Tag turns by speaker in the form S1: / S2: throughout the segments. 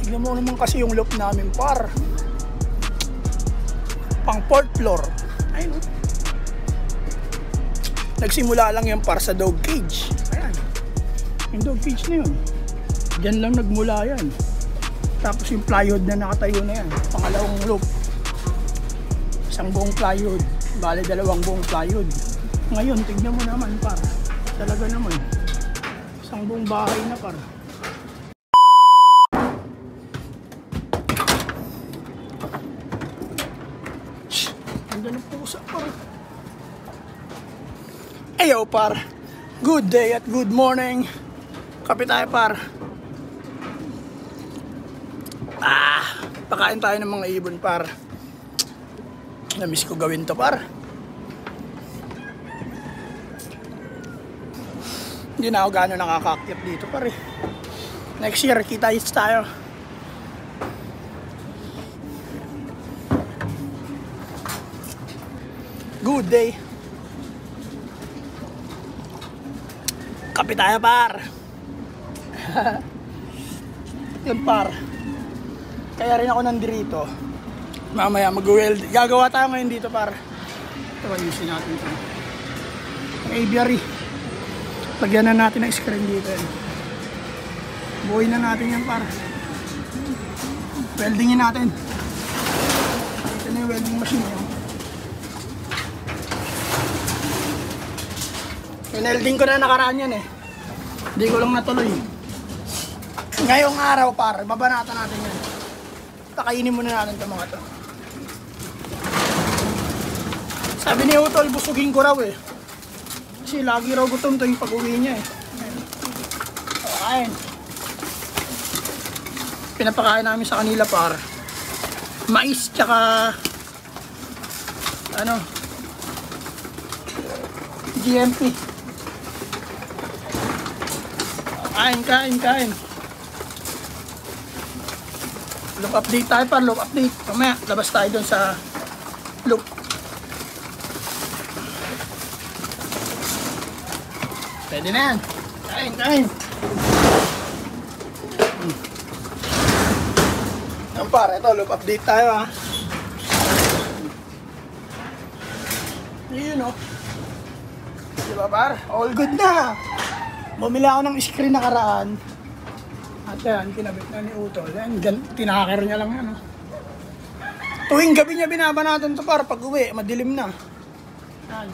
S1: Tignan mo naman kasi yung loop namin par. Pang 4th floor. Ayun. Nagsimula lang yan par sa dog cage. Ayan. Yung dog cage na yun. Diyan lang nagmula yan. Tapos yung plywood na nakatayo na yan. Pangalawang loop. Isang buong plywood. Bale, 2 buong plywood. Ngayon, tignan mo naman par. Talaga naman. Isang buong bahay na par. Ganda ng pusa par. Ayo par. Good day at good morning. Kape tayo par. Pakain tayo ng mga ibon par. Namiss ko gawin to par. Hindi na ako gano'n nakakakyat dito par eh. Next year kita tayo. Good day. Kape tayo par. Yan par. Kaya rin ako nandito. Mamaya mag-weld. Gagawa tayo ngayon dito par. Ito ayusin natin ito. Ang aviary. Lagyan na natin ang screen dito. Buuin na natin yan par. Weldingin natin. Ito na yung welding machine yan. Pinelding ko na nakaraan yan eh. Hindi ko lang natuloy. Ngayong araw par, babanatan natin yan. Kakainin muna natin ito mga to. Sabi ni Utol, busugin ko raw eh. Kasi lagi raw gutom to yung pag-uwi niya eh. Pakain. Pinapakain namin sa kanila par. Mais tsaka ano, GMP. Kain. Loop update tayo par, loop update. Mamaya, labas tayo dun sa loop. Pwede na yan. Kain. Yan par, ito, loop update tayo ha. Yun o. Diba par? All good na. Bumili ako ng screen nakaraan. At yan, kinabit na ni Utol. Yan, tinakir niya lang yan. Tuwing gabi niya binabanatan to par. Pag uwi, madilim na. Yan.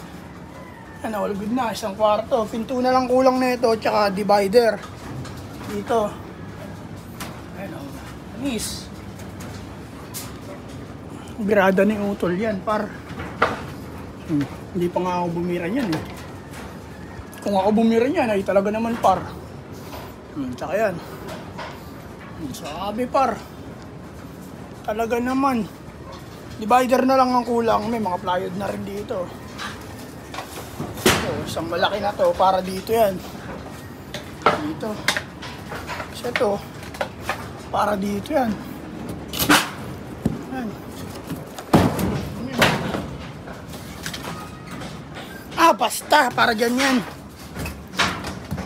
S1: Yan, all good na. Isang kwarto. Pinto na lang kulang na ito. Tsaka divider. Dito. Ayan o. Anis. Birada ni Utol yan par. Hindi pa nga ako bumira niyan eh. Kung ako bumira niyan ay talaga naman par. Tsaka yan. Sabi par. Talaga naman. Divider na lang ang kulang. May mga plywood na rin dito. So, isang malaki na to. Para dito yan. Dito. Kasi ito. Para dito yan. Yan. Basta. Para dyan yan.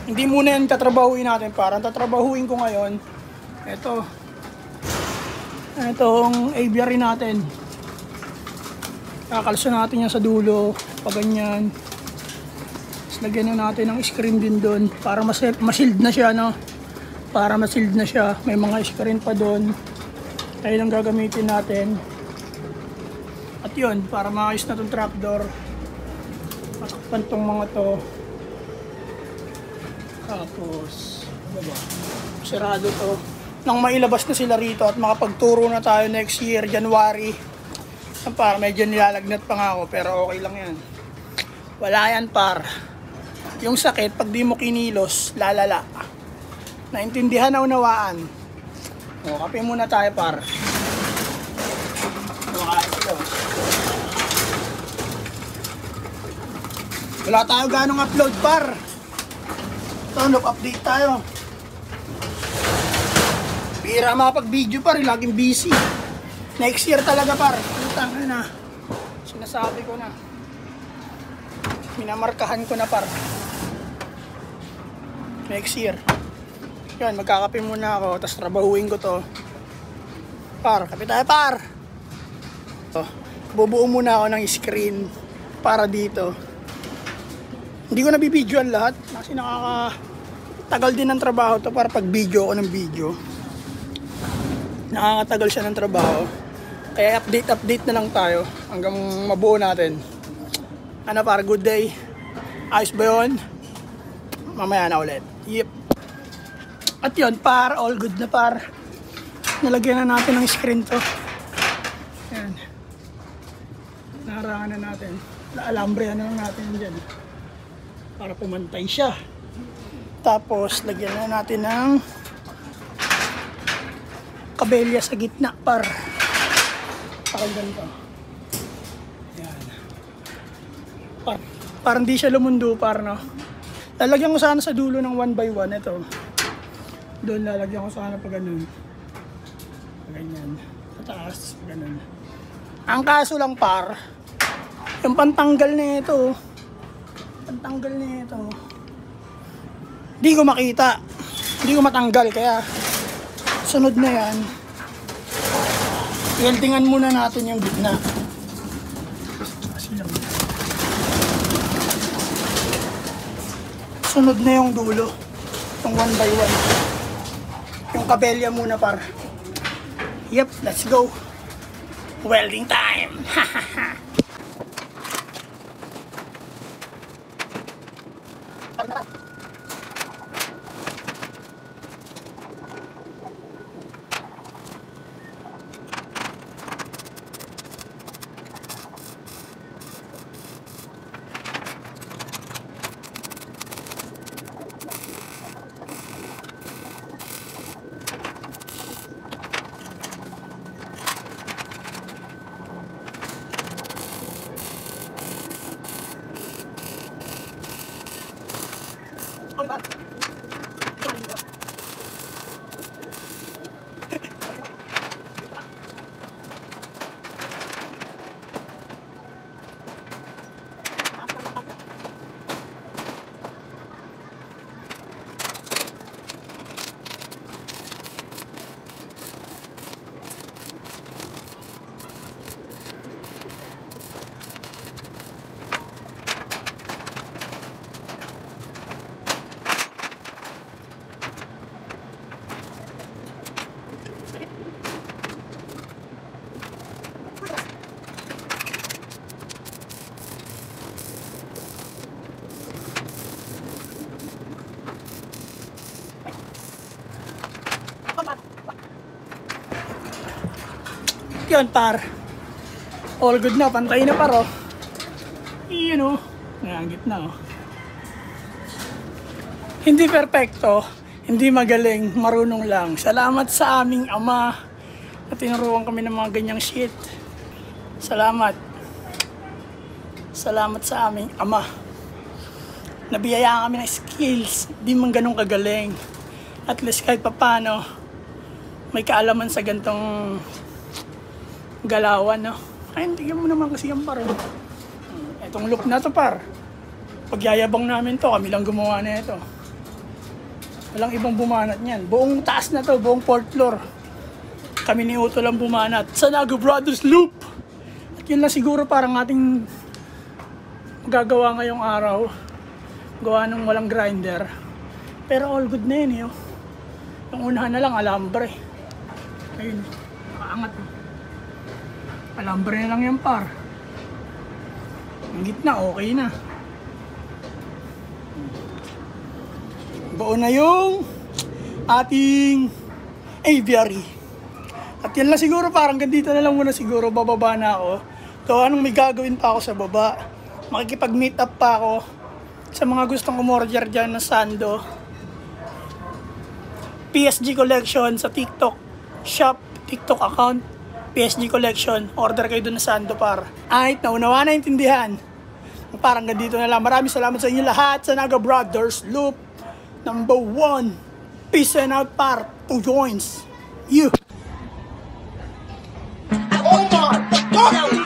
S1: Hindi muna yan tatrabahuin natin. Parang tatrabahuin ko ngayon. Itong aviary natin. Kakalso natin yan sa dulo. Pag ganyan. Tapos lagyan na natin ng screen din doon. Para masild na siya, no? Para masild na siya. May mga screen pa doon. Ayun ang gagamitin natin. At yun, para maayos na itong trapdoor. Patakpan tong mga to. Tapos, diba? Sirado to. Nang mailabas na sila rito at makapagturo na tayo next year, January. Par, medyo nilalagnat pa nga ako, pero okay lang yan. Wala yan par. Yung sakit, pag di mo kinilos, lalala. Naintindihan na unawaan. O, kape muna tayo par. Wala tayo ganong upload par. Ito, loop update tayo. Bira makapag-video par, laging busy. Next year talaga par. Putang na. Sinasabi ko na. Minamarkahan ko na par. Next year. Yan, magkakape muna ako, tapos trabahuin ko to. Par, kapit tayo par. Bubuo muna ako ng screen para dito. Hindi ko nabibidyoan lahat kasi nakakatagal din ng trabaho to para pag video ako ng video. Nakakatagal siya ng trabaho. Kaya update na lang tayo hanggang mabuo natin. Ano par, good day. Ayos ba yun? Mamaya na ulit. Yep. At yun par, all good na par. Nalagyan na natin ng screen to. Ayan. Naharangan na natin. Alambre na lang natin dyan. Para pumantay siya. Tapos, lagyan na natin ng kabelya sa gitna par. Parang ganito. Ayan. Parang di siya lumundo par, no? Lalagyan ko sana sa dulo ng 1x1. Ito. Doon lalagyan ko sana pa ganun. Ganyan. Pataas. Ganun. Ang kaso lang par, yung pantanggal na ito, hindi ko makita, hindi ko matanggal, kaya sunod na yan, weldingan muna natin yung gitna. Sunod na yung dulo, yung 1x1, yung kabelya muna par. Yep, let's go. Welding time. Yun par, all good na, pantay na par oh. Yun oh, ang gitna oh. Hindi perfecto, hindi magaling, marunong lang. Salamat sa aming ama na tinuruan kami ng mga ganyang shit. Salamat. Salamat sa aming ama. Nabiyayaan kami ng skills, di man ganun kagaling. At least kahit papano, may kaalaman sa gantong galawan, no? Ay, hindi mo naman kasi yung par. Itong look na to par. Pagyayabang namin to, kami lang gumawa na ito. Walang ibang bumanat niyan. Buong taas na to, buong 4th floor. Kami ni Uto lang bumanat. Sa Nago Brothers Loop. At yun lang siguro parang ating magagawa ngayong araw. Gawa ng walang grinder. Pero all good na yun, eh. Yung unahan na lang, alambre. Ayun, nakaangat. Alambre na lang yan par. Ang gitna, okay na. Buo na yung ating aviary. At yan lang siguro, parang ganito na lang muna siguro. Bababa na ako. Gawa nung may gagawin pa ako sa baba. Makikipag-meet up pa ako sa mga gustong umorder dyan ng sando. PSG Collection sa TikTok shop, TikTok account, PSG Collection. Order kayo doon na sando par. Ay, naunawa na intindihan. Parang ganito na lang. Maraming salamat sa inyo lahat sa Nago Brothers Loop number 1. Peace and out par. 2 joints. You. Oh my God!